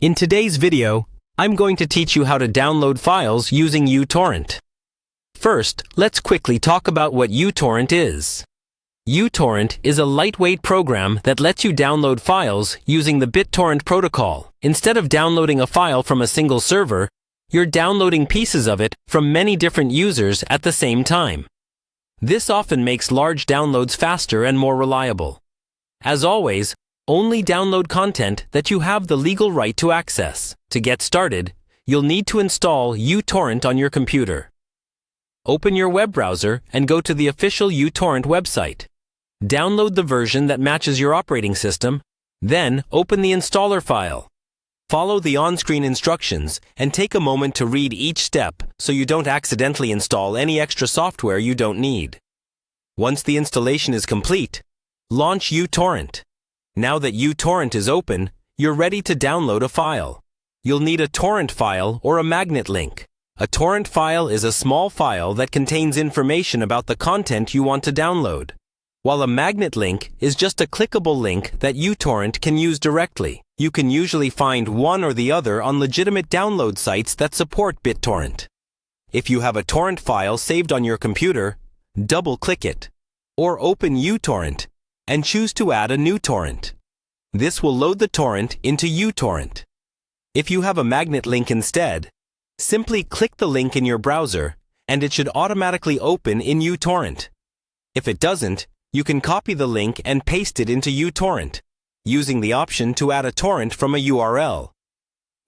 In today's video, I'm going to teach you how to download files using uTorrent. First, let's quickly talk about what uTorrent is. uTorrent is a lightweight program that lets you download files using the BitTorrent protocol. Instead of downloading a file from a single server, you're downloading pieces of it from many different users at the same time. This often makes large downloads faster and more reliable. As always, only download content that you have the legal right to access. To get started, you'll need to install uTorrent on your computer. Open your web browser and go to the official uTorrent website. Download the version that matches your operating system, then open the installer file. Follow the on-screen instructions and take a moment to read each step so you don't accidentally install any extra software you don't need. Once the installation is complete, launch uTorrent. Now that uTorrent is open, you're ready to download a file. You'll need a torrent file or a magnet link. A torrent file is a small file that contains information about the content you want to download, while a magnet link is just a clickable link that uTorrent can use directly. You can usually find one or the other on legitimate download sites that support BitTorrent. If you have a torrent file saved on your computer, double-click it, or open uTorrent and choose to add a new torrent. This will load the torrent into uTorrent. If you have a magnet link instead, simply click the link in your browser and it should automatically open in uTorrent. If it doesn't, you can copy the link and paste it into uTorrent, using the option to add a torrent from a URL.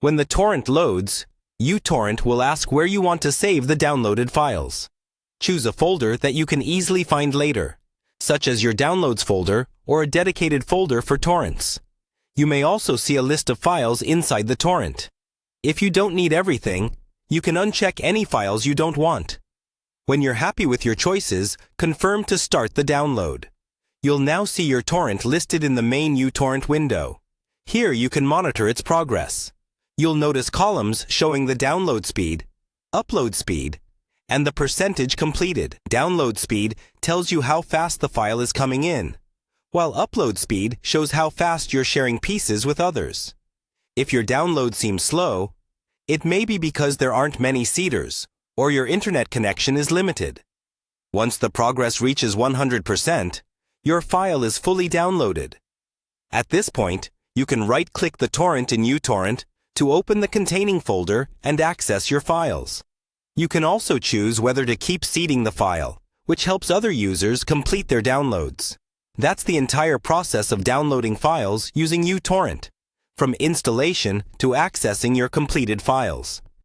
When the torrent loads, uTorrent will ask where you want to save the downloaded files. Choose a folder that you can easily find later, such as your Downloads folder or a dedicated folder for torrents. You may also see a list of files inside the torrent. If you don't need everything, you can uncheck any files you don't want. When you're happy with your choices, confirm to start the download. You'll now see your torrent listed in the main uTorrent window. Here you can monitor its progress. You'll notice columns showing the download speed, upload speed, and the percentage completed. Download speed tells you how fast the file is coming in, while upload speed shows how fast you're sharing pieces with others. If your download seems slow, it may be because there aren't many seeders or your internet connection is limited. Once the progress reaches 100%, your file is fully downloaded. At this point, you can right-click the torrent in uTorrent to open the containing folder and access your files. You can also choose whether to keep seeding the file, which helps other users complete their downloads. That's the entire process of downloading files using uTorrent, from installation to accessing your completed files.